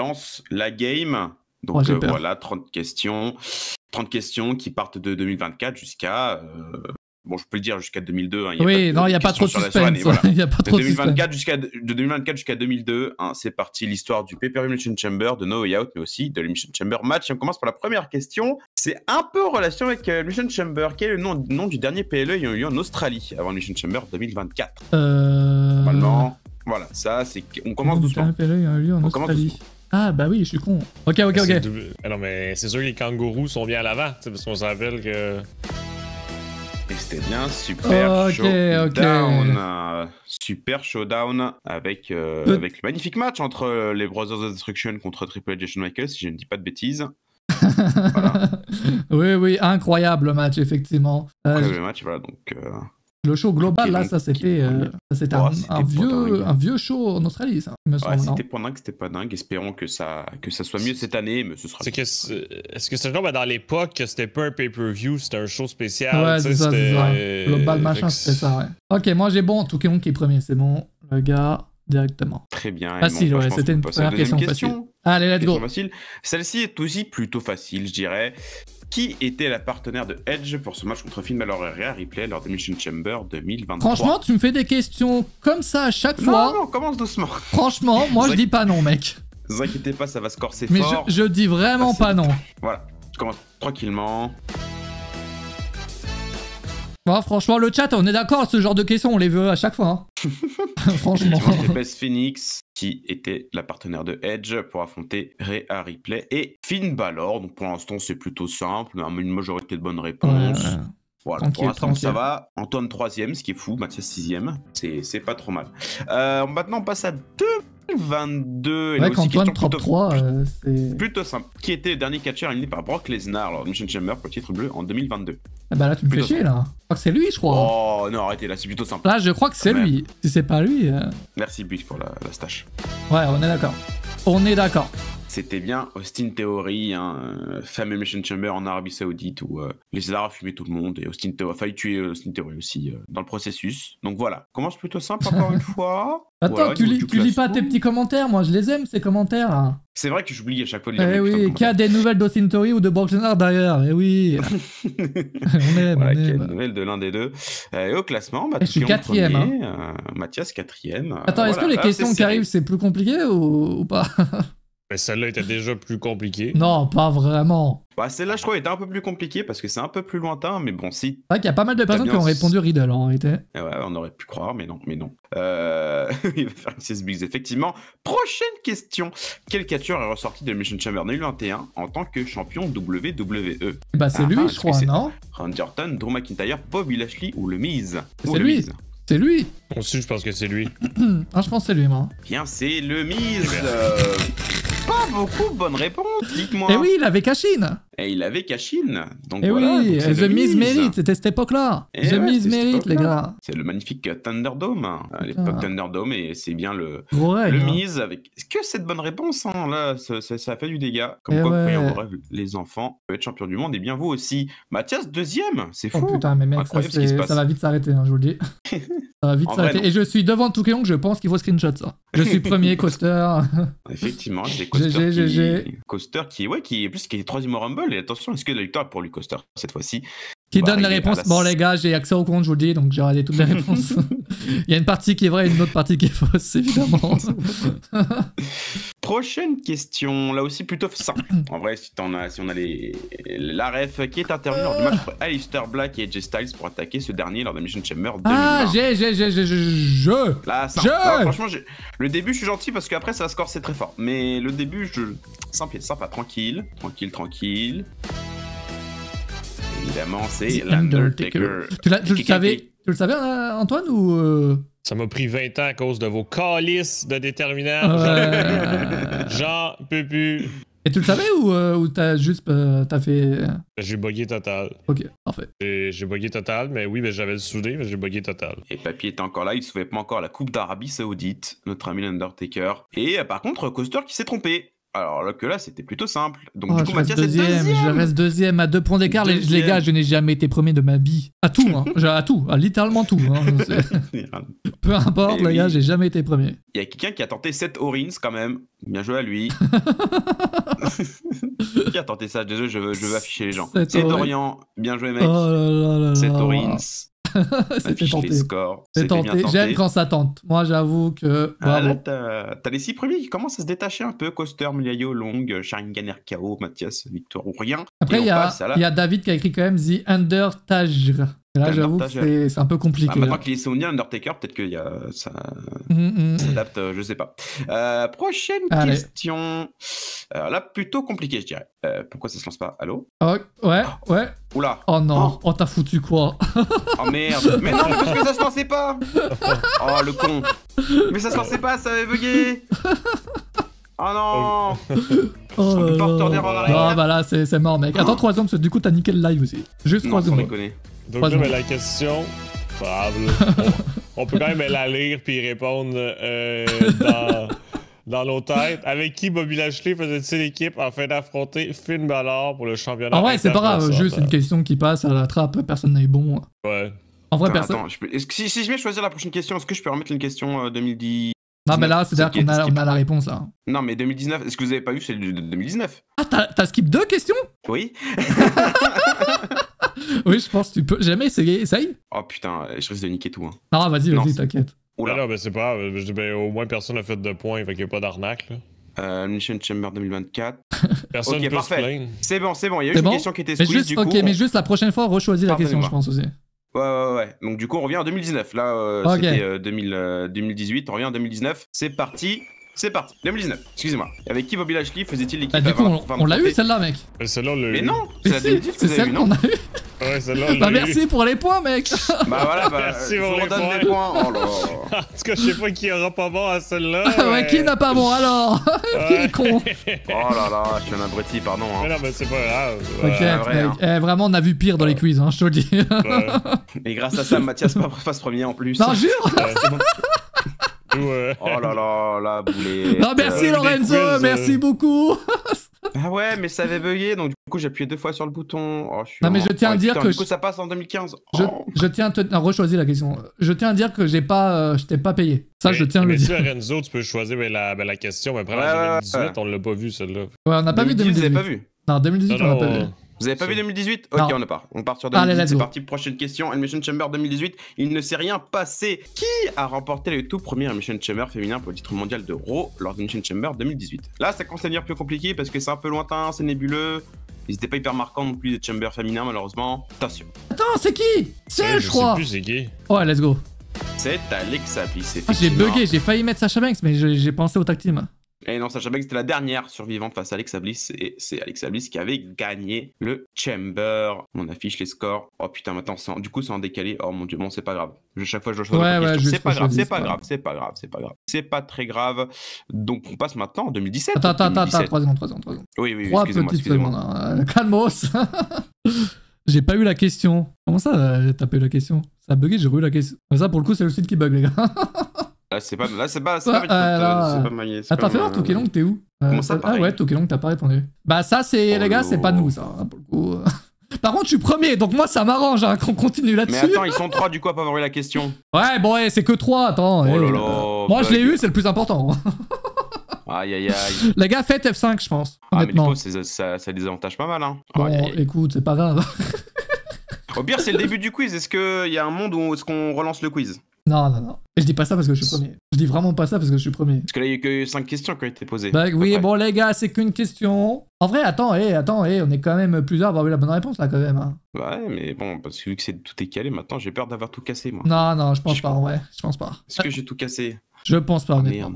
lance la game. Donc voilà, 30 questions. 30 questions qui partent de 2024 jusqu'à... bon, je peux le dire jusqu'à 2002. Hein, oui, non, il n'y a pas trop de suspense. Voilà. Il y a pas trop de 2024 de 2024 jusqu'à 2002, hein, c'est parti l'histoire du Pay-Per-View Elimination Chamber, de No Way Out, mais aussi de l'Elimination Chamber match. Et on commence par la première question. C'est un peu en relation avec l'Elimination Chamber. Quel est le nom du dernier PLE ayant eu lieu en Australie avant l'Elimination Chamber 2024 Normalement, voilà, ça, c'est... On commence doucement. On commence doucement. Ah bah oui, je suis con. Ok. Non mais c'est sûr que les kangourous sont bien à l'avant, parce qu'on se rappelle que... Et c'était bien Super Showdown. Super Showdown avec le magnifique match entre les Brothers of Destruction contre Triple H et Shawn Michaels, si je ne dis pas de bêtises. Voilà. Oui, incroyable match, effectivement. Incroyable match, voilà, donc... Le show global, là, ça c'était un vieux show en Australie, ça, il me semble. C'était pas dingue, c'était pas dingue. Espérons que ça soit mieux cette année, mais ce sera... Est-ce que c'est genre dans l'époque que c'était pas un pay-per-view, c'était un show spécial? Ouais, c'est ça. Global machin, c'était ça, ouais. Ok, moi j'ai bon, tout qui est premier, c'est bon. Le gars, directement. Très bien. Facile, ouais, c'était une première question facile. Allez, let's go. Celle-ci est aussi plutôt facile, je dirais. Qui était la partenaire de Edge pour ce match contre Finn Balor et Rhea Ripley lors de Elimination Chamber 2023? Franchement, tu me fais des questions comme ça à chaque fois. Non, commence doucement. Franchement, moi je dis pas non, mec. Ne vous inquiétez pas, ça va se corser mais fort. Mais je dis vraiment pas non. Voilà, je commence tranquillement. Bon, franchement, le chat, on est d'accord, ce genre de questions, on les veut à chaque fois. Hein. Franchement. C'était Beth Phoenix qui était la partenaire de Edge pour affronter Rhea Ripley et Finn Balor. Donc pour l'instant, c'est plutôt simple, mais une majorité de bonnes réponses. Voilà, pour l'instant, ça va. Antoine 3ème, ce qui est fou. Mathias 6ème. C'est pas trop mal. Maintenant, on passe à 2022. Ouais, qu'Antoine top 3, c'est... plutôt simple. Qui était le dernier catcheur éliminé par Brock Lesnar lors de Elimination Chamber pour le titre bleu en 2022? Ah bah là, tu me fais chier, là. Je crois que c'est lui, je crois. Oh non, arrêtez, là, c'est plutôt simple. Là, je crois que c'est lui. Si c'est pas lui... Merci, Buick, pour la stache. Ouais, on est d'accord. On est d'accord. C'était bien Austin Theory, fameux Elimination Chamber en Arabie Saoudite où Lesnar a fumé tout le monde et Austin Theory a failli tuer Austin Theory aussi dans le processus. Donc voilà, commence plutôt simple encore une fois. Attends, voilà, tu lis pas tes petits commentaires, moi je les aime ces commentaires. Hein. C'est vrai que j'oublie à chaque fois de lire. Eh oui, qu'il y a des nouvelles d'Austin Theory ou de Brock Lesnar derrière, eh oui. on aime. Voilà, qu'il y a des nouvelles de l'un des deux. Et au classement, je suis 4ème. Mathias 4ème. Attends, est-ce que les questions qui arrivent c'est plus compliqué ou pas? Mais celle-là était déjà plus compliquée. Non, pas vraiment. Bah, celle-là, je crois, était un peu plus compliquée parce que c'est un peu plus lointain, mais bon, si. C'est vrai qu'il y a pas mal de personnes qui ont répondu Riddle en réalité. Ouais, on aurait pu croire, mais non. Il va faire une 16 bigs, effectivement. Prochaine question. Quel catcheur est ressorti de l'Elimination Chamber 2021 en tant que champion WWE? Bah, c'est lui, je crois, non? Randy Orton, Drew McIntyre, Bobby Lashley ou le Miz? C'est lui. C'est lui. Moi aussi, je pense que c'est lui. Ah, je pense que c'est lui, moi. Bien, c'est le Miz. Pas beaucoup de bonnes réponses, dites-moi. Eh oui, il avait Cashin. Et il avait Cashin. Donc eh voilà, oui, The Miz mérite, c'était cette époque-là. The Miz mérite, les gars. C'est le magnifique Thunderdome. À l'époque Thunderdome, et c'est bien le Miz avec que cette bonne réponse. Hein. Là, ça fait du dégât. Comme quoi, croyez en vos rêves, les enfants, peut être champion du monde, et bien vous aussi. Mathias, 2ème, c'est fou. Oh putain, mais mec, ça va vite s'arrêter, hein, je vous le dis. Ça va vite s'arrêter. Et je suis devant Toukéong, je pense qu'il faut screenshot ça. Je suis premier, Coaster. Effectivement, c'est Coaster qui est 3ème au Rumble. Et attention, est-ce que la victoire est pour lui, Coaster, cette fois-ci? Qui donne les réponses. Bon, les gars, j'ai accès au compte, je vous le dis, donc j'ai regardé toutes les réponses. Il y a une partie qui est vraie et une autre partie qui est fausse, évidemment. Prochaine question, là aussi plutôt simple. En vrai, si on a la ref qui est intervenue lors du match entre Aleister Black et AJ Styles pour attaquer ce dernier lors de Elimination Chamber 2020. Ah, Là, franchement, le début, je suis gentil parce qu'après, ça va se corser très fort. Mais le début, sympa, tranquille. Évidemment, c'est l'Undertaker. Tu le savais, Antoine, ou Ça m'a pris 20 ans à cause de vos calices de déterminants. J'en peux plus. Et tu le savais ou t'as juste fait... J'ai bugué total. Ok, parfait. J'ai bugué total, mais oui, j'avais le soudé, mais j'ai bugué total. Et Papy était encore là, il ne se souvenait pas encore la Coupe d'Arabie Saoudite, notre ami l'Undertaker. Et par contre, Coaster qui s'est trompé. Alors là, c'était plutôt simple. Donc du coup, Mathias est deuxième. Je reste deuxième à 2 points d'écart. Les gars, je n'ai jamais été premier de ma vie. À tout, hein. À tout, à littéralement tout. Hein. Peu importe, les gars, j'ai jamais été premier. Il y a quelqu'un qui a tenté 7 Orins quand même. Bien joué à lui. Qui a tenté ça? Désolé, je veux afficher les gens. C'est Dorian. Bien joué, mec. 7 Orins. C'était tenté. Les scores. C'est tenté. J'aime quand ça tente. Moi, j'avoue que. Là, t'as les 6 premiers qui commencent à se détacher un peu. Coaster, Mliayo, Long, Sharingan, RKO, Mathias, Victoire ou rien. Après, il y a David qui a écrit quand même The Undertaker. Et là, j'avoue que c'est un peu compliqué. Maintenant qu'il est souvenir, Undertaker, peut-être qu'il y a ça s'adapte, je sais pas. Prochaine question. Là, plutôt compliqué, je dirais. Pourquoi ça se lance pas? Allô? Ouais. Oula. Oh non, t'as foutu quoi? Oh merde. Mais non, parce que ça se lançait pas. Oh le con. Mais ça se lançait pas, ça avait bugué. Oh non. On peut pas retourner en arrière. Ah bah là, c'est mort, mec. Attends 3 secondes, parce que du coup, t'as niqué le live aussi. Juste 3 secondes. Donc là, la question, on peut quand même la lire puis y répondre dans nos têtes. Avec qui Bobby Lashley faisait-il l'équipe afin d'affronter Finn Balor pour le championnat? Ah ouais, c'est pas grave, juste une question qui passe à la trappe, personne n'est bon. Ouais. En vrai, personne. Attends, si je vais choisir la prochaine question, est-ce que je peux remettre une question 2010? Non, mais là, c'est-à-dire qu'on a la réponse là. Non, mais 2019, est-ce que vous avez pas vu celle de 2019? Ah, t'as skip 2 questions? Oui. Oui, je pense que tu peux. Jamais essayer, essaye. Oh putain, je risque de niquer tout. Hein. Non, vas-y, t'inquiète. Non, mais c'est pas grave. Au moins, personne n'a fait de points, fait qu'il n'y a pas d'arnaque. Mission Chamber 2024. Personne ne peut se plaindre. C'est bon, il y a eu une question qui était squeeze, du coup. Ok, mais juste la prochaine fois, rechoisis la question, je pense aussi. Ouais. Donc du coup, on revient en 2019. Là, c'était 2018, on revient en 2019. C'est parti. 2019, excusez-moi. Avec qui Bobby Lashley faisait-il l'équipe? Du coup, on l'a eu celle-là, mec. Celle-là, on l'a eu. Mais non, c'est la 2010 que vous avez eu, non? Ouais, celle-là, on l'a eu. Bah merci pour les points, mec. Bah voilà, merci je vous redonne les points. Oh là. En tout cas, je sais pas qui aura pas bon à celle-là. Ouais, qui n'a pas bon alors? Qui est con? Oh là là, je suis un abruti, pardon. Mais non, mais c'est pas grave. Ok, mec. Vraiment, on a vu pire dans les quiz, je te le dis. Et grâce à ça, Mathias passe premier en plus. Non, jure. Oh là là, la boulée. Non, merci Lorenzo, merci beaucoup. Ah ouais, mais ça avait bugué, donc du coup j'ai appuyé 2 fois sur le bouton. Oh, non, mais je tiens à dire que. Du coup, ça passe en 2015. Je tiens à rechoisir la question. Je tiens à dire que je t'ai pas payé. Ça, je tiens à le dire. Mais Lorenzo, tu peux choisir la question, mais après en 2018, on l'a pas vu celle-là. Ouais, on n'a pas vu 2018. Vous avez pas vu? Non, 2018, on l'a pas vu. Vous avez pas vu 2018? Ok, on part sur 2018. C'est parti, prochaine question. Elimination Chamber 2018. Il ne s'est rien passé. Qui a remporté le tout premier Elimination Chamber féminin pour le titre mondial de Raw lors de Elimination Chamber 2018? Là, ça commence à devenir plus compliqué parce que c'est un peu lointain, c'est nébuleux. Ils étaient pas hyper marquants non plus des Chamber féminins, malheureusement. Attention. Attends, c'est qui? C'est je crois. Je sais plus c'est qui. Ouais, let's go. C'est Alexa Bliss. J'ai bugué, j'ai failli mettre Sasha Banks, mais j'ai pensé au tag team. Et non, Sasha Banks c'était la dernière survivante face à Alexa Bliss et c'est Alexa Bliss qui avait gagné le Chamber. On affiche les scores. Oh putain, maintenant du coup c'est en décalé. Oh mon dieu, bon c'est pas grave. Chaque fois je dois choisir. C'est pas grave. C'est pas très grave. Donc on passe maintenant en 2017. Attends, 3 secondes. Oui, excusez-moi. Calmos. J'ai pas eu la question. Comment ça, t'as pas eu la question? Ça a bugué, j'ai eu la question. Ça pour le coup c'est le site qui bug les gars. Là, c'est pas ma faute. Attends, fais voir, Tokelong, t'es où? Comment ça, ah ouais, Tokelong, t'as pas répondu. Bah, ça, c'est, les gars, c'est pas nous, ça, pour le coup. Par contre, je suis premier, donc moi, ça m'arrange qu'on continue là-dessus. Mais attends, ils sont 3 du coup à pas avoir eu la question. Ouais, bon, c'est que 3, attends. Oh là là. Moi, je l'ai eu, c'est le plus important. Aïe. Les gars, faites F5, je pense. Honnêtement. Mais du coup, ça désavantage pas mal, hein. Bon, écoute, c'est pas grave. Au pire, c'est le début du quiz. Est-ce qu'il y a un monde où est-ce qu'on relance le quiz? Non. Et je dis pas ça parce que je suis premier. Je dis vraiment pas ça parce que je suis premier. Parce que là, il y a que 5 questions qui ont été posées. Bah oui, bon les gars, c'est qu'une question. En vrai, attends, on est quand même plusieurs à avoir eu la bonne réponse là quand même. Hein. Ouais, mais bon, parce que vu que tout est calé maintenant, j'ai peur d'avoir tout cassé moi. Non, je pense pas en vrai. Je pense pas. Est-ce que j'ai tout cassé? Je pense pas, honnêtement.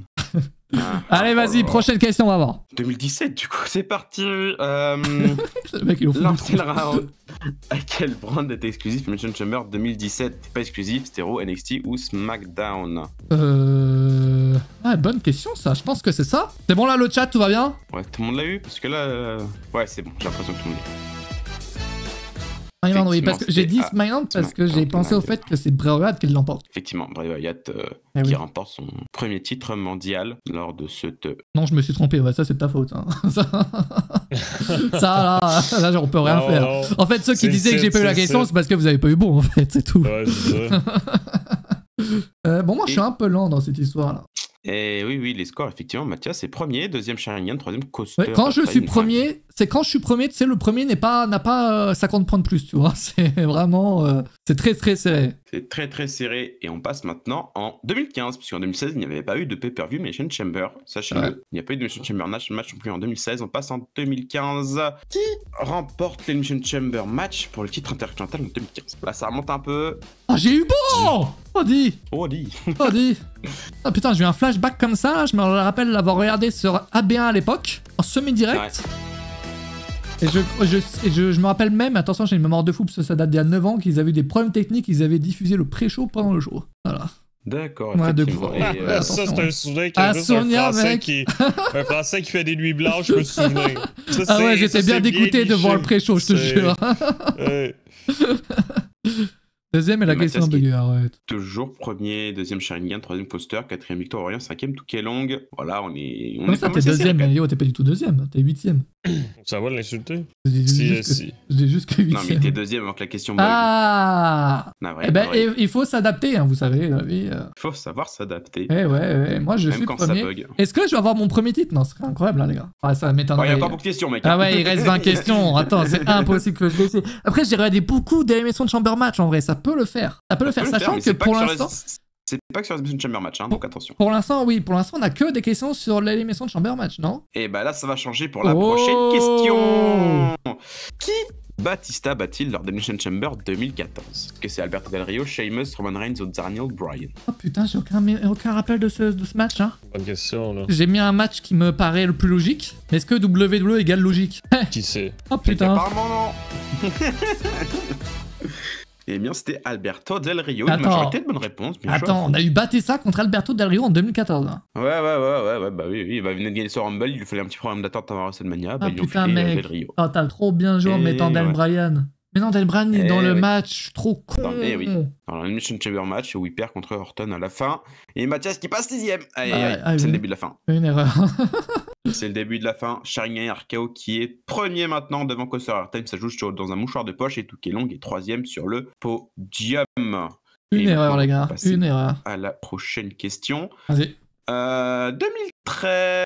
Allez, vas-y, prochaine question, on va voir. 2017, du coup, c'est parti. Le mec, il est au fond. Lancez le round. À quel brand était exclusif Elimination Chamber 2017? C'est pas exclusif, c'était Raw, NXT ou SmackDown? Ah, bonne question, ça. Je pense que c'est ça. C'est bon, là, le chat, tout va bien? Ouais, tout le monde l'a eu? Parce que là... Ouais, c'est bon, j'ai l'impression que tout le monde l'a eu. SmackDown, oui, parce que j'ai dit SmackDown parce que j'ai pensé au fait que c'est Bray Wyatt qui l'emporte. Effectivement, Bray Wyatt qui remporte son premier titre mondial lors de cette... Non, je me suis trompé, ouais, ça c'est de ta faute. Hein. ça, là, on peut rien faire. En fait, ceux qui disaient que j'ai pas eu la question, c'est parce que vous avez pas eu bon, en fait, c'est tout. Ouais, c'est ça. Bon, moi, je suis un peu lent dans cette histoire-là. Et oui, les scores, effectivement, Mathias est premier, deuxième Sharingan, troisième Coaster. Ouais, quand je suis premier, c'est quand je suis premier, tu sais, le premier n'a pas 50 points de plus, tu vois. C'est vraiment... c'est très, très serré. C'est très, très serré. Et on passe maintenant en 2015, puisqu'en 2016, il n'y avait pas eu de pay-per-view Elimination Chamber. Sachez-le, il n'y a pas eu de Elimination Chamber match non plus en 2016. On passe en 2015. Qui remporte l'Elimination Chamber match pour le titre intercontinental en 2015? Là, ça remonte un peu. Ah, j'ai eu bon! Odi. Ah putain, j'ai eu un flashback comme ça, je me rappelle l'avoir regardé sur AB1 à l'époque, en semi-direct. Ouais. Et je me rappelle même, attention, j'ai une mémoire de fou parce que ça date d'il y a 9 ans, qu'ils avaient eu des problèmes techniques, ils avaient diffusé le pré-show pendant le show. Voilà. D'accord, ouais, ça, c'est un souvenir qui un Français qui fait des nuits blanches, je me souviens. Ah ouais, j'étais bien dégoûté de voir le pré-show, je te jure. Deuxième et la question de arrête. Toujours premier, deuxième Sharingan, troisième Coaster, quatrième Victoire Warrior, cinquième Touquet Long. Voilà, on est. Comment ça, t'es deuxième, mais Léo, t'es pas du tout deuxième, t'es huitième. Ça va l'insulter? Je dis juste que huitième. Non, mais t'es deuxième avant que la question bug. Ah eh ben, il faut s'adapter, hein, vous savez. Il faut savoir s'adapter. Ouais, moi je suis premier. Est-ce que je vais avoir mon premier titre? Non, ce serait incroyable, là, les gars. Ah, ça m'étonnerait. Il y a encore beaucoup de questions, mec. Ah ouais, il reste 20 questions. Attends, c'est impossible que je laisse. Après, j'ai regardé beaucoup d'Elimination Chamber match, en vrai, ça peut le faire. Sachant que pour l'instant... C'est pas que sur l'Elimination Chamber match, hein, donc attention. Pour l'instant, oui. Pour l'instant, on a que des questions sur l'Elimination Chamber match, non? Et bah là, ça va changer pour la prochaine question. Qui Batista bat-il lors d'Elimination Chamber 2014? Est-ce que c'est Alberto Del Rio, Sheamus, Roman Reigns ou Daniel Bryan? Oh putain, j'ai aucun rappel de ce match, hein. Bonne question, là. J'ai mis un match qui me paraît le plus logique. Mais est-ce que WWE égale logique? Qui sait? Oh putain. Apparemment, non. Eh bien, c'était Alberto Del Rio. Une majorité de bonnes réponses. Attends, on a eu Batista contre Alberto Del Rio en 2014. Ouais, bah oui, il va venir de gagner sur Rumble, il lui fallait un petit problème d'attente avant WrestleMania. Ah putain, mec. Del Rio. Oh, t'as trop bien joué en mettant Del Bryan. Mais non, Del Bryan est dans le match, trop con. Dans l'Elimination Chamber match où il perd contre Orton à la fin. Et Mathias qui passe 6ème. C'est le début de la fin. Une erreur. C'est le début de la fin. Sharingan RKO qui est premier maintenant devant Coaster Airtime. Ça joue dans un mouchoir de poche et Touquet Long est troisième sur le podium. Une erreur, les gars. Une erreur. À la prochaine question. Vas-y. 2013.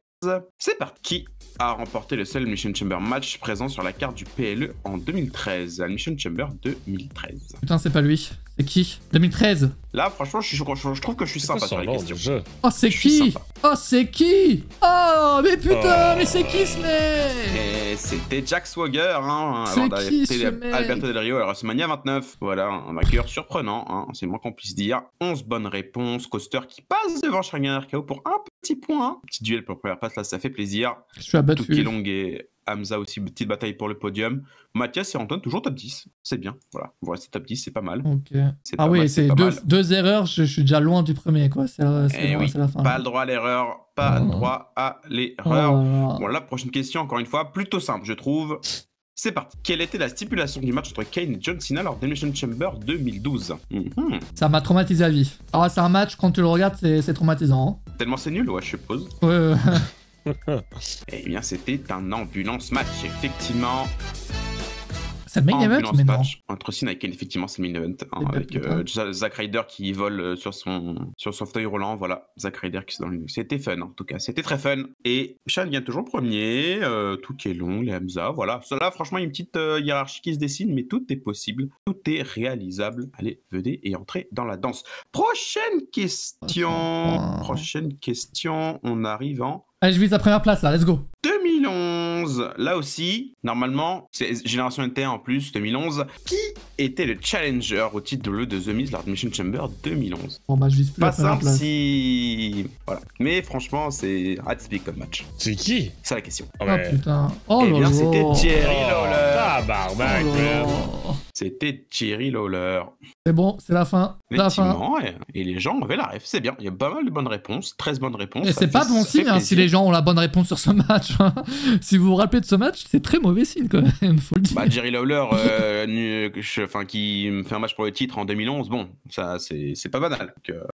C'est parti. Qui a remporté le seul Elimination Chamber match présent sur la carte du PLE en 2013? Elimination Chamber 2013. Putain, c'est pas lui. C'est qui? 2013. Là, franchement, je trouve que je suis sympa sur les questions. Oh, c'est qui? Oh, c'est qui? Oh, mais putain, mais c'est qui ce mec? Et c'était Jack Swagger, hein, avant d'affronter Alberto Del Rio à WrestleMania 29. Voilà, un vainqueur surprenant, hein, c'est le moins qu'on puisse dire. 11 bonnes réponses. Coaster qui passe devant Sharingan RKO pour un petit point. Petit duel pour la première place, là, ça fait plaisir. Je suis abattu. Touquet Long et Hamza aussi, petite bataille pour le podium. Mathias et Antoine, toujours top 10. C'est bien, voilà. On va rester top 10, c'est pas mal. Ok. Ah oui, c'est deux erreurs, je suis déjà loin du premier, quoi. C'est la fin. Pas le droit à l'erreur, pas le droit à l'erreur. Bon, la prochaine question, encore une fois, plutôt simple, je trouve. C'est parti. Quelle était la stipulation du match entre Kane et John Cena lors d'Elimination Chamber 2012? Ça m'a traumatisé à vie. Alors, c'est un match, quand tu le regardes, c'est traumatisant. Hein. Tellement c'est nul, ouais, je suppose. Ouais. Eh bien, c'était un ambulance match, effectivement. C'est le main event, mais non. Entre Cena et Kane, effectivement, c'est le main event. Hein, avec Zack Ryder qui vole sur son fauteuil roulant. Voilà, Zack Ryder qui est dans le... C'était fun, en tout cas. C'était très fun. Et Shane vient toujours premier. Touquet Long, les Hamza. Voilà. Là, franchement, il y a une petite hiérarchie qui se dessine, mais tout est possible. Tout est réalisable. Allez, venez et entrez dans la danse. Prochaine question. On arrive en... Allez, je vise la première place, là. Let's go. 2011, là aussi, normalement, c'est Génération NT en plus, 2011. Qui était le challenger au titre de The Miz lors de Elimination Chamber 2011? Bon, bah, je vise plus la première place. Pas simple si... Voilà. Mais franchement, c'est atypique comme match. C'est qui? C'est la question. Oh putain. Oh eh bien, c'était Jerry Lawler. Tabarnak, man. C'était Jerry Lawler. C'est bon, c'est la fin. Effectivement, et les gens avaient la ref, c'est bien. Il y a pas mal de bonnes réponses, 13 bonnes réponses. Et c'est pas bon signe hein, si les gens ont la bonne réponse sur ce match. Hein. Si vous vous rappelez de ce match, c'est très mauvais signe quand même, faut le dire. Bah, Jerry Lawler, qui fait un match pour le titre en 2011, bon, ça c'est pas banal.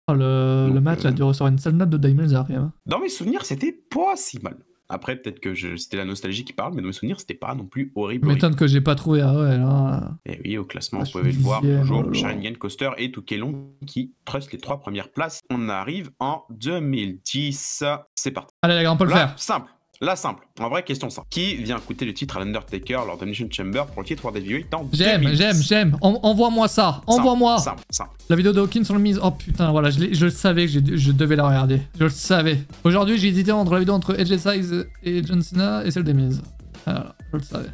Le match a dû recevoir une seule note de Diamond Zaria. Dans mes souvenirs, c'était pas si mal. Après, peut-être que c'était la nostalgie qui parle, mais dans mes souvenirs, c'était pas non plus horrible. Je m'étonne que j'ai pas trouvé. Ah ouais, là. Et oui, au classement, vous pouvez le voir toujours. Sharingan, Coaster et Toukelon qui trust les 3 premières places. On arrive en 2010. C'est parti. Allez, les gars, on peut le faire. Simple. La simple. En vrai, question simple. Qui vient coûter le titre à l'Undertaker lors de Elimination Chamber pour le titre World Heavyweight en 2010? J'aime. Envoie-moi ça. Envoie-moi. Simple. La vidéo de Hawkins sur le mise. Oh putain, voilà, je savais que je devais la regarder. Je le savais. Aujourd'hui, j'ai hésité entre la vidéo entre AJ Styles et John Cena et celle des Miz. Voilà, je le savais.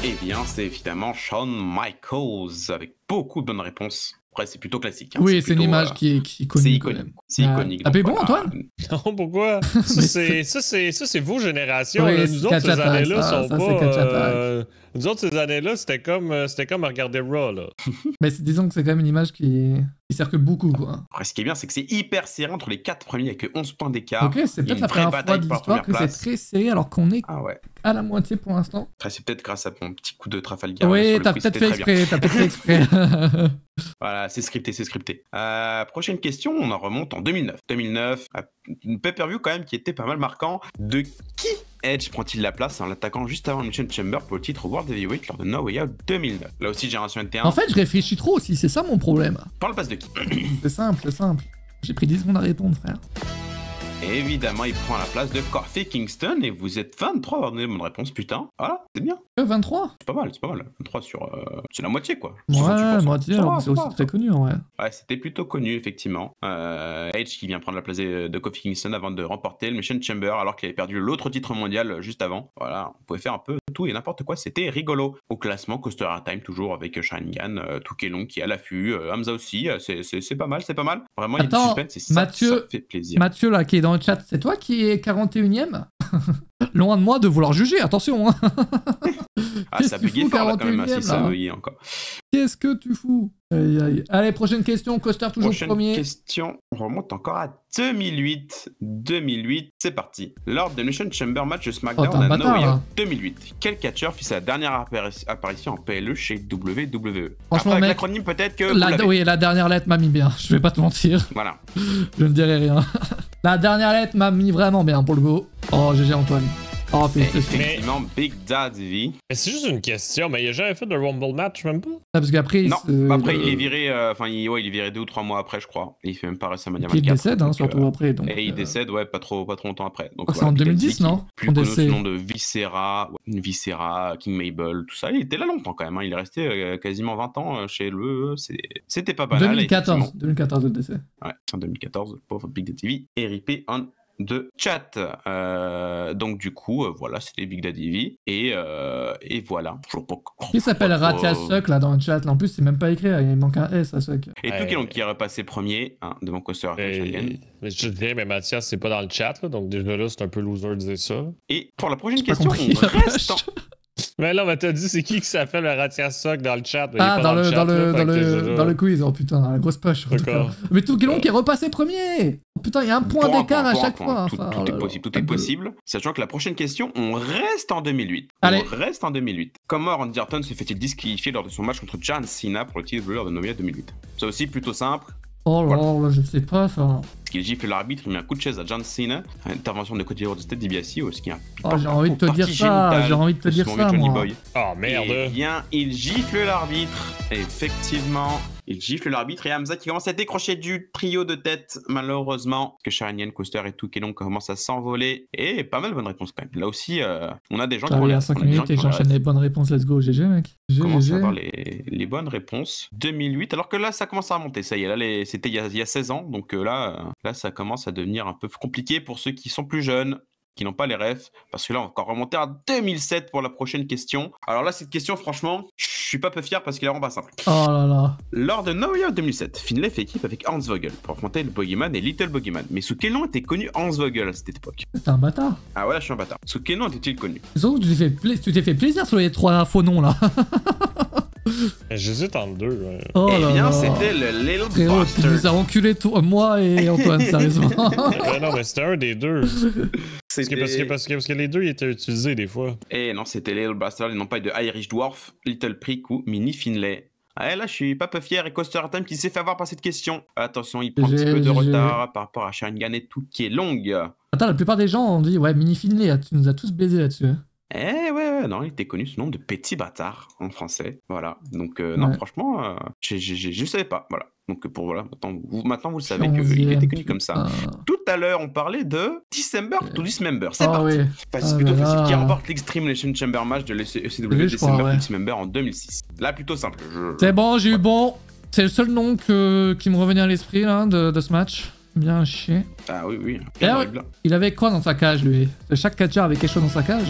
Eh bien, c'est évidemment Shawn Michaels avec beaucoup de bonnes réponses. Après, c'est plutôt classique. Hein. Oui, c'est une image qui est connue. C'est iconique. C'est iconique. Ah, mais bon, Antoine? Non, pourquoi? Ça, c'est vos générations. Oui, là. Nous autres, ces années-là sont ça, pas... Nous autres, ces années-là, c'était comme regarder Raw, là. Mais disons que c'est quand même une image qui circule beaucoup, quoi. Après, ce qui est bien, c'est que c'est hyper serré entre les 4 premiers avec 11 points d'écart. Ok, c'est peut-être la première fois de l'histoire que c'est très serré alors qu'on est à la moitié pour l'instant. Après, c'est peut-être grâce à mon petit coup de Trafalgar. Oui, t'as peut-être fait exprès. Voilà, c'est scripté. Prochaine question, on en remonte en 2009. 2009, une pay-per-view quand même qui était pas mal marquant. De qui Edge prend-il la place en l'attaquant juste avant Elimination Chamber pour le titre World Heavyweight lors de No Way Out 2009? Là aussi, Génération 21. En fait, je réfléchis trop aussi, c'est ça mon problème. Prends le passe de qui? C'est simple. J'ai pris 10 secondes à répondre, frère. Et évidemment, il prend la place de Kofi Kingston et vous êtes 23 à avoir donné la bonne réponse, putain. Voilà, c'est bien. 23 C'est pas mal. 23 sur... c'est la moitié, quoi. Ouais, moitié, alors c'est aussi très connu, en vrai. Ouais, c'était plutôt connu, effectivement. Edge qui vient prendre la place de Kofi Kingston avant de remporter le Elimination Chamber alors qu'il avait perdu l'autre titre mondial juste avant. Voilà, on pouvait faire un peu tout et n'importe quoi, c'était rigolo. Au classement, Coaster Time toujours avec Sharingan, Toukelon qui est à l'affût, Hamza aussi, c'est pas mal. Vraiment, il y a du suspense et ça fait plaisir. Mathieu, là, qui est dans le chat, c'est toi qui est 41ème? Loin de moi de vouloir juger, attention. Hein. Ça buguait fort là quand même, si ça buguait encore. Qu'est-ce que tu fous? Aïe. Allez, prochaine question, Coaster toujours premier. Prochaine question, on remonte encore à 2008. 2008, c'est parti. Lors de Elimination Chamber match de SmackDown à No Way Out 2008, quel catcheur fit sa dernière apparition en PLE chez WWE? Franchement, avec l'acronyme peut-être que oui, la dernière lettre m'a mis bien, je vais pas te mentir. Voilà. Je ne dirai rien. La dernière lettre m'a mis vraiment bien pour le go. Oh, GG Antoine. Oh, effectivement, Big Daddy V. Mais c'est juste une question, mais il a jamais fait de Rumble match, même pas? Ah, parce qu'après, après il est viré, il est viré 2 ou 3 mois après, je crois. Et il fait même pas WrestleMania 24. Il décède, surtout après. Donc, et il décède, pas trop longtemps après. Donc, c'est en 2010, non? Plus connu sous le nom de Viscera, King Mabel, tout ça. Il était là longtemps quand même. Hein. Il est resté quasiment 20 ans chez le. C'était pas banal. 2014 le décès. Ouais, en 2014, pauvre Big Daddy V. RIP on de chat. Donc du coup, voilà, c'était Big Daddy V. Et voilà. Qui s'appelle Ratia Suck là dans le chat? Là, en plus, c'est même pas écrit, il manque un S à Suck. Et tout qui est repassé premier devant Coaster. Mais je dirais, mais Mathias, c'est pas dans le chat, là, donc déjà là, c'est un peu loser de dire ça. Et pour la prochaine question, on reste en... Mais là, on t'as dit, c'est qui s'appelle le Ratia Sock dans le chat? Dans le quiz, oh putain, la grosse push. Mais Toukelon qui est repassé premier. Oh, putain, il y a un point d'écart à chaque fois. Tout est possible. Sachant que la prochaine question, on reste en 2008. Allez. On reste en 2008. Comment Randy Orton se fait-il disqualifier lors de son match contre John Cena pour le titre de No Way Out 2008? C'est aussi plutôt simple. Oh là, je sais pas ça. Parce qu'il gifle l'arbitre, il met un coup de chaise à John Cena, intervention de Cody Rhodes de DiBiase, ce qui est un j'ai envie de te dire ça, moi. Oh merde. Eh bien, il gifle l'arbitre, effectivement. Il gifle l'arbitre et Hamza qui commence à décrocher du trio de tête, malheureusement. Que Sharingan, Coaster et Toukelon commencent à s'envoler. Et pas mal de bonnes réponses quand même. Là aussi, on a des gens qui ont... Il y a 5 minutes et j'enchaîne les bonnes réponses. Let's go, GG mec. On commence à avoir les bonnes réponses. 2008, alors que là, ça commence à remonter. Ça y est, là, c'était il y a 16 ans. Donc là, ça commence à devenir un peu compliqué pour ceux qui sont plus jeunes. qui n'ont pas les refs, parce que là, on va encore remonter à 2007 pour la prochaine question. Alors là, cette question, franchement, je suis pas peu fier parce qu'elle est vraiment pas simple. Oh là là. Lors de No Way Out 2007, Finlay fait équipe avec Hans Vogel pour affronter le Boogeyman et Little Boogeyman. Mais sous quel nom était connu Hans Vogel à cette époque? T'es un bâtard. Ah ouais, là, je suis un bâtard. Sous quel nom était-il connu? Sauf que tu t'es fait plaisir sur les 3 faux noms là. J'hésite entre 2. Oh eh bien, là. c'était le Little Frérot, Bastard. tu nous as enculé moi et Antoine, sérieusement. Non, mais c'était un des deux. Parce que les deux ils étaient utilisés des fois. Eh non, c'était Little Bastard et non pas de Irish Dwarf, Little Prick ou Mini Finlay. Ah, là, je suis pas peu fier et Coaster Time qui s'est fait avoir par cette question. Attention, il prend un petit peu de retard par rapport à Sharingan et tout qui est longue. Attends, la plupart des gens ont dit ouais, Mini Finlay, tu nous as tous baisé là-dessus. Eh ouais, non, il était connu sous le nom de Petit Bâtard en français. Voilà, donc non, franchement, je savais pas. Voilà, donc voilà, maintenant vous le savez qu'il était connu comme ça. Tout à l'heure, on parlait de December to Dismember. C'est parti. Oui. C'est plutôt facile. Qui remporte l'Extreme Elimination Chamber match de l'ECW December to Dismember en 2006. Là, plutôt simple. C'est bon, j'ai eu bon. C'est le seul nom qui me revenait à l'esprit là de ce match. Bien chier. Ah oui. Il avait quoi dans sa cage, lui? Chaque catcheur avait quelque chose dans sa cage.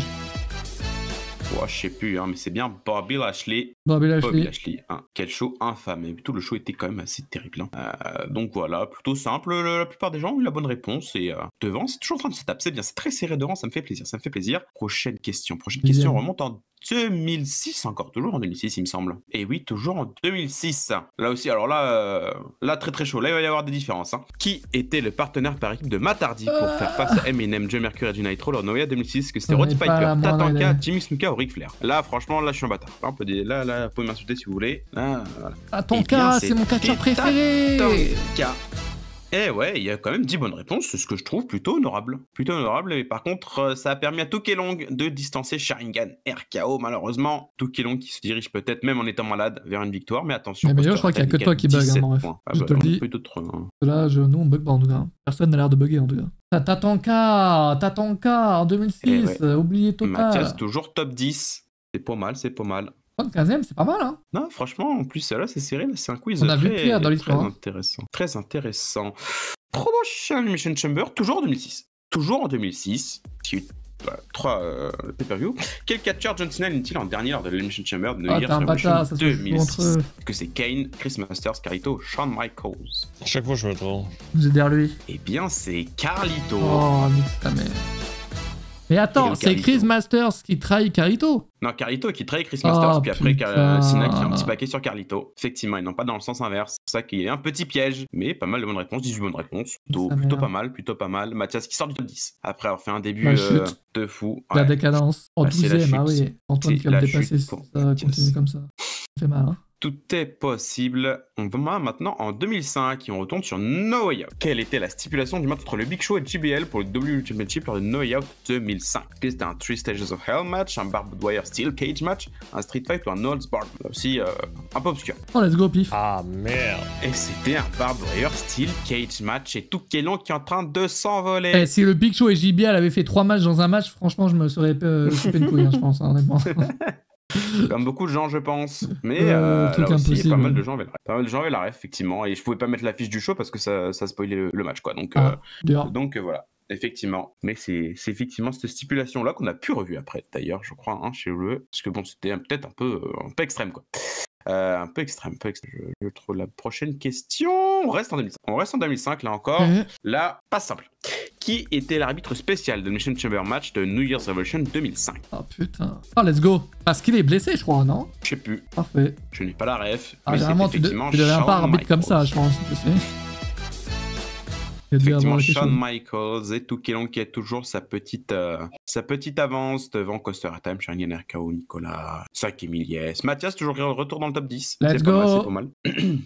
Oh, je sais plus, hein, mais c'est bien Bobby Lashley. Bobby Lashley. Hein. Quel show infâme. Et tout le show était quand même assez terrible. Hein. Donc voilà, plutôt simple. La plupart des gens ont eu la bonne réponse. Et devant, c'est toujours en train de se taper. C'est bien, c'est très serré devant. Ça me fait plaisir. Prochaine question. On remonte en 2006, encore toujours en 2006 il me semble. Et oui, toujours en 2006. Là aussi, alors là très chaud. Là il va y avoir des différences. Hein. Qui était le partenaire par équipe de Matt Hardy pour faire face à Eminem, Joe Mercury et Nitro lors de No Way Out 2006? Que c'était Roddy Piper, Tatanka, Jimmy Snuka ou Ric Flair? Là franchement, là je suis un bâtard. Là, on peut dire, là vous pouvez m'insulter si vous voulez. Là, voilà. Tatanka, c'est mon catcheur préféré. Tatanka. Eh ouais, il y a quand même 10 bonnes réponses, c'est ce que je trouve plutôt honorable. Mais par contre, ça a permis à Tokelong de distancer Sharingan RKO, malheureusement. Tokelong qui se dirige peut-être, même en étant malade, vers une victoire, mais attention. Mais je crois qu'il y a que toi qui bug, hein, bref. Je te le dis. Là, nous on bug pas en tout cas. Personne n'a l'air de bugger en tout cas. Tatanka en 2006, oublié total. Mathias, toujours top 10. C'est pas mal. 15ème, c'est pas mal, hein. Non, franchement, en plus, là, c'est serré, là, c'est un quiz on a vu pire dans l'histoire. Très intéressant. Prochain Elimination Chamber, toujours en 2006. Qui a eu 3 pay-per-view. Quel catcheur John Cena est-il en dernier lors de l'Elimination Chamber de New Year's Revolution 2006? Que c'est Kane, Chris Masters, Carlito, Shawn Michaels? À chaque fois, je me trompe. J'ai derrière lui. Eh bien, c'est Carlito. Oh, mais ta mère. Mais attends, c'est Chris Masters qui trahit Carlito. Non, Carlito qui trahit Chris Masters, puis après Cena qui fait un petit paquet sur Carlito. Effectivement, ils n'ont pas dans le sens inverse. C'est ça qu'il y a un petit piège, mais pas mal de bonnes réponses, 18 bonnes réponses. Plutôt pas mal. Mathias qui sort du top 10. Après avoir fait un début de fou. La décadence. En 12ème, ah oui. Antoine qui va me dépasser si ça continue comme ça. Ça fait mal, hein. Tout est possible. On va maintenant en 2005 et on retourne sur No Way Out. Quelle était la stipulation du match entre le Big Show et JBL pour le WWE Championship lors de No Way Out 2005? C'était un 3 Stages of Hell match, un Barbed Wire Steel Cage match, un Street Fight ou un No Holds Barred? Là aussi, un peu obscur. Oh, let's go, pif. Ah, merde. Et c'était un Barbed Wire Steel Cage match et tout Kelon qui est en train de s'envoler. Eh, si le Big Show et JBL avaient fait 3 matchs dans un match, franchement, je me serais coupé une couille, hein, je pense, hein, honnêtement. Comme beaucoup de gens, je pense. Mais là aussi, pas mal de gens avaient la ref, effectivement. Et je pouvais pas mettre la fiche du show parce que ça spoilait le match, quoi. Donc, voilà, effectivement. Mais c'est effectivement cette stipulation-là qu'on a pu revu après, d'ailleurs, je crois, hein, chez eux. Parce que bon, c'était peut-être un peu extrême, quoi. Un peu extrême. Je trouve la prochaine question. On reste en 2005, là encore. Là, pas simple. Qui était l'arbitre spécial de l'Elimination Chamber match de New Year's Revolution 2005? Oh putain. Oh, let's go. Parce qu'il est blessé, je crois, non? Je sais plus. Parfait. Je n'ai pas la ref. Ah, généralement, tu devais pas arbitre comme ça, je pense. Effectivement, Shawn Michaels et Tokelong qui a toujours sa petite avance devant Coaster Time, Sharingan RKO, Nicolas, Sak Emiliès. Mathias, toujours retour dans le top 10. Let's go. C'est pas mal.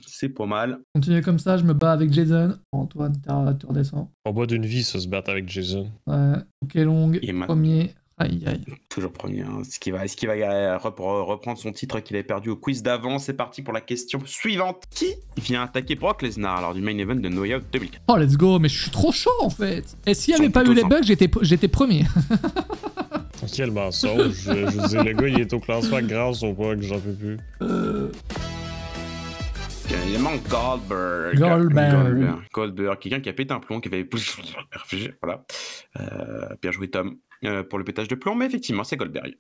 C'est pas mal. Continuez comme ça, je me bats avec Jason. Antoine, tu redescends. Au bout d'une vie, ça se battre avec Jason. Ouais, Tokelong, premier. Aïe. Toujours premier. Hein. Est-ce qu'il va reprendre son titre qu'il avait perdu au quiz d'avant? C'est parti pour la question suivante. Qui vient attaquer Brock Lesnar lors du main event de No Way Out 2004? Oh, let's go. Mais je suis trop chaud, en fait. Et s'il n'y avait pas eu les bugs, j'étais premier. Quel mensonge. je dis, le gars, il est au classement grâce au bug, j'en peux plus. Évidemment, Goldberg, quelqu'un qui a pété un plomb, qui avait réfléchi, voilà. Bien joué Tom. Pour le pétage de plomb, mais effectivement, c'est Goldberg.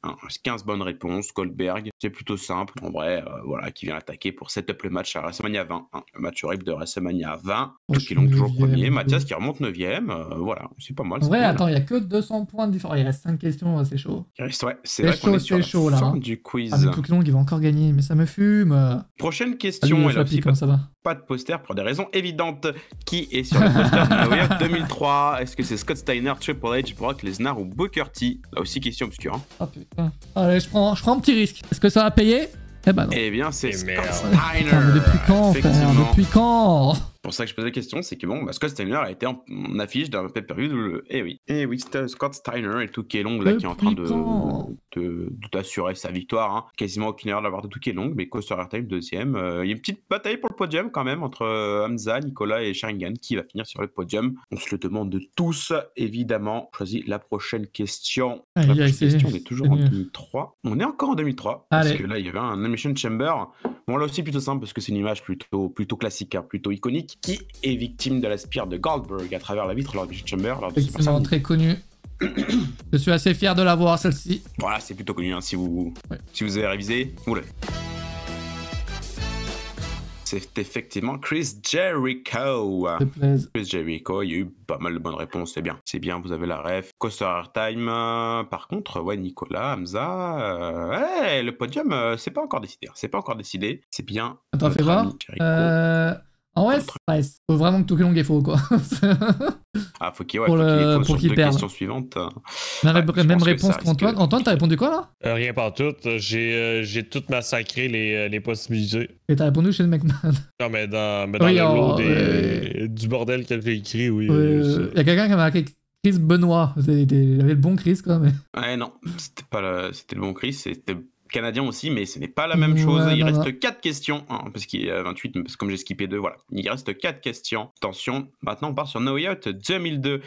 15 bonnes réponses. Goldberg, c'est plutôt simple. En vrai, voilà, qui vient attaquer pour setup le match à WrestleMania 20. Le match horrible de WrestleMania 20. Qui l'ont toujours premier. Mathias qui remonte 9ème. Voilà, c'est pas mal. En vrai, attends, il n'y a que 200 points de différence. Il reste 5 questions, c'est chaud. Ouais, c'est vrai qu'on est sur la fin du quiz. Ah, mais Tookie Long, il va encore gagner, mais ça me fume. Prochaine question. Elle aussi, ça va. Pas de poster pour des raisons évidentes. Qui est sur le poster de No Way Out 2003? Est-ce que c'est Scott Steiner, Triple H, Brock Lesnar ou Booker T? Là aussi, question obscure. Hein. Ah putain. Allez, je prends un petit risque. Est-ce que ça va payer? Eh ben non. Eh bien, c'est Scott Steiner. Putain, mais depuis quand, frère? Depuis quand? C'est pour ça que je posais la question, c'est que bon, Scott Steiner a été en affiche d'un pay-per-view. Eh oui, c'était Scott Steiner et Tookie Long là, qui est en train d'assurer sa victoire. Hein. Quasiment aucune erreur de la part de Tookie Long, mais Coaster Time deuxième. Il y a une petite bataille pour le podium quand même entre Hamza, Nicolas et Sharingan qui va finir sur le podium. On se le demande de tous, évidemment. Choisis la prochaine question. La prochaine question, on est toujours en 2003. On est encore en 2003, parce que là, il y avait un Elimination Chamber. Bon, là aussi, plutôt simple, parce que c'est une image plutôt classique, hein, plutôt iconique. Qui est victime de la spire de Goldberg à travers la vitre lors du Chamber. Effectivement, très connu. Je suis assez fier de l'avoir, celle-ci. Voilà, c'est plutôt connu, hein, si vous avez révisé, vous l'avez. C'est effectivement Chris Jericho. Chris Jericho, il y a eu pas mal de bonnes réponses, c'est bien, vous avez la ref. Coaster Time, par contre, ouais, Nicolas, Hamza, le podium, c'est pas encore décidé, c'est bien. Attends, fais voir. En vrai, faut vraiment que Tookie Long est faux, quoi. Faut qu'il ait faux sur deux questions suivantes. Même réponse qu'Antoine. Antoine, t'as répondu quoi, là? Rien par tout. J'ai tout massacré les possibilités. Et t'as répondu chez le McMahon. Non, mais dans le lot du bordel qu'elle a écrit, oui. Il y a quelqu'un qui a marqué Chris Benoit. Il avait le bon Chris, quoi. Mais... Ouais, non, c'était le bon Chris, c'était canadien aussi, mais ce n'est pas la même chose. Il reste 4 questions, hein, parce qu'il y a 28, parce que comme j'ai skippé 2, voilà. Il reste 4 questions. Attention, maintenant on part sur No Way Out 2002.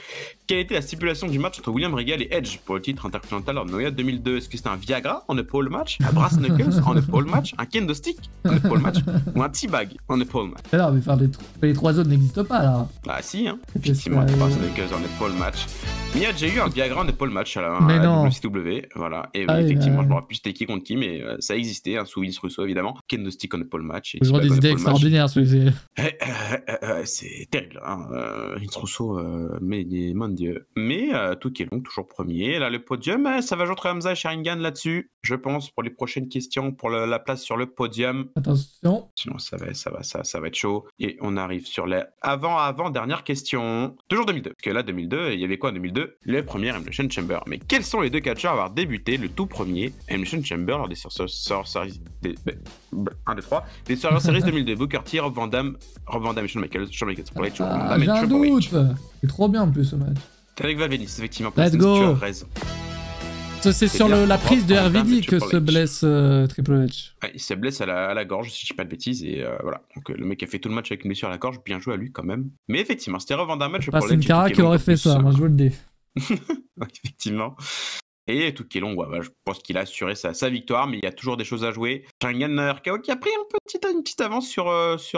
Quelle était la stipulation du match entre William Regal et Edge pour le titre intercontinental en No Way Out 2002? Est-ce que c'était un Viagra en pole match, un Brass Knuckles en pole match, un Kendo Stick en pole match, ou un T-Bag en pole match? Alors, mais les 3 autres n'existent pas, là. Ah si, hein. Effectivement, Brass Knuckles en pole match. Mais il y a déjà eu un Viagra en pole match à la WCW, voilà. Et oui, effectivement, je me rappelle plus c'était qui contre qui, mais ça existait, hein, sous Vince Russo évidemment. Kendo Stick on pole match. Ils ont des idées extraordinaires, celui-ci. C'est terrible, hein. Vince Russo, mais mon dieu. Mais Tookie Long, toujours premier. Là, le podium, ça va jouer entre Hamza et Sharingan là-dessus, je pense, pour les prochaines questions, pour la place sur le podium. Attention. Sinon, ça va être chaud. Et on arrive sur les avant-dernière question. Toujours 2002. Parce que là, 2002, il y avait quoi en 2002? Le premier Elimination Chamber. Mais quels sont les deux catcheurs à avoir débuté le tout premier Elimination Chamber lors des Survivor Series des Survivor Series 2002? Booker T, Rob Van Damme et Shawn Michaels. J'ai un doute. C'est trop bien en plus ce match. T'es avec Val Venis, effectivement. Let's go. Tu as raison. C'est sur la prise de RVD que se blesse Triple H. Ouais, il se blesse à la gorge, si je dis pas de bêtises, et voilà. Donc le mec a fait tout le match avec une blessure à la gorge, bien joué à lui quand même. Mais effectivement, c'était Rob Van Damme, match pour c'est une Cara qui aurait fait ça, moi je vous le dis. Effectivement. Et Tookie Long, je pense qu'il a assuré sa victoire, mais il y a toujours des choses à jouer. Sharingan RKO qui a pris une petite avance sur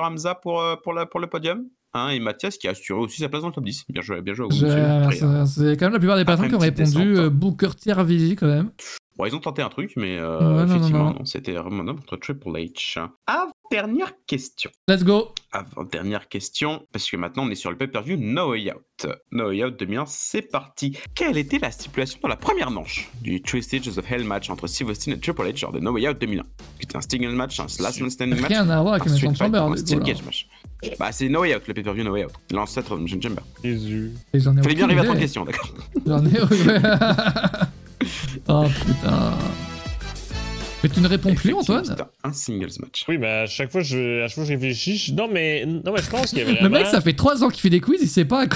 Hamza pour le podium. Hein, et Mathias qui a assuré aussi sa place dans le top 10. Bien joué à vous. C'est quand même la plupart des personnes qui ont répondu Booker T, RVD quand même. Bon, ils ont tenté un truc, mais effectivement, non, c'était vraiment entre Triple H. Avant-dernière question. Let's go. Avant-dernière question, parce que maintenant on est sur le pay-per-view No Way Out. No Way Out 2001, c'est parti. Quelle était la stipulation dans la première manche du Three Stages of Hell match entre Steve Austin et Triple H lors de No Way Out 2001? C'était un single match, un last man standing match, rien à voir avec un street fight, un steel cage match. C'est No Way Out, le pay-per-view No Way Out. L'ancêtre de Elimination Chamber. Jésus. Fallait bien arriver à 30 questions, d'accord. J'en ai... Oh putain. Mais tu ne réponds plus, Antoine? C'était un singles match. Oui, mais à chaque fois je réfléchis. Non, mais je pense qu'il y a vraiment... Le mec, ça fait 3 ans qu'il fait des quiz, il sait pas à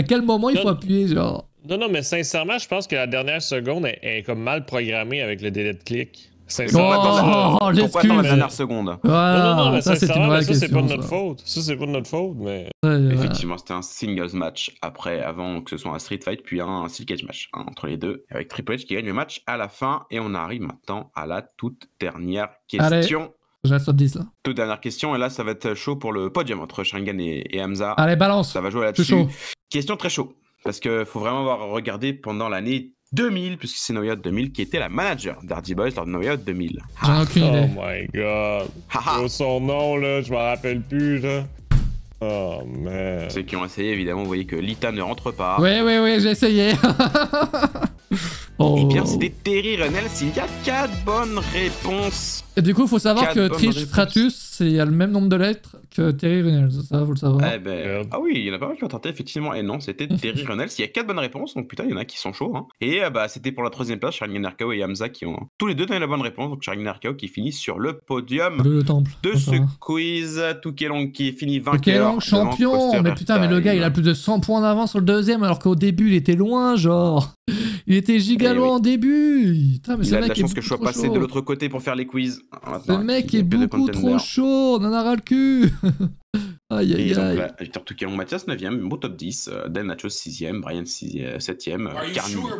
quel moment il faut appuyer, genre. Non, mais sincèrement, je pense que la dernière seconde est comme mal programmée avec le délai de clic. Pourquoi attendre la dernière seconde? Non, mais ça c'est une vraie question. C'est pas de notre faute. Ça, c'est pas de notre faute, mais... Effectivement, c'était un singles match avant que ce soit un street fight, puis un steel cage match, entre les deux, avec Triple H qui gagne le match à la fin. Et on arrive maintenant à la toute dernière question. Je reste top 10 là. Toute dernière question, et là ça va être chaud pour le podium entre Sharingan et Hamza. Allez, balance. Ça va jouer là-dessus. Chaud. Question très chaud, parce qu'il faut vraiment avoir regardé pendant l'année 2000, puisque c'est Noyout 2000 qui était la manager d'Hardy Boys lors de Noyout 2000. J'en ai aucune idée. Oh my god. Son nom là, je m'en rappelle plus là. Oh man. Ceux qui ont essayé, évidemment, vous voyez que Lita ne rentre pas. Oui, j'ai essayé. Eh bien, c'était Terry Runnels. Il y a 4 bonnes réponses. Et du coup, il faut savoir que Trish Stratus, il y a le même nombre de lettres que Terry Runnels. Ça, faut le savoir. Eh ben, ah oui, il y en a pas mal qui ont tenté, effectivement. Et non, c'était Terry Runnels. Il y a 4 bonnes réponses, donc putain, il y en a qui sont chauds. Hein. Et bah, c'était pour la 3ème place, Sharingan RKO et Hamza qui ont tous les deux donné la bonne réponse. Donc Sharingan RKO qui finit sur le podium de ce quiz. Tukelong qui finit vainqueur. Tukelong champion. Mais putain, mais le gars, il a plus de 100 points d'avance sur le deuxième, alors qu'au début, il était loin, genre. Il était giga loin au début. Putain, mais il a de la chance que je sois passé de l'autre côté pour faire les quiz. Ce mec est beaucoup trop chaud, on en a ras le cul. Aïe aïe aïe. Victor Tukelong, Mathias 9ème, beau top 10, Dan Nachos 6ème, Brian 7ème, Carnivore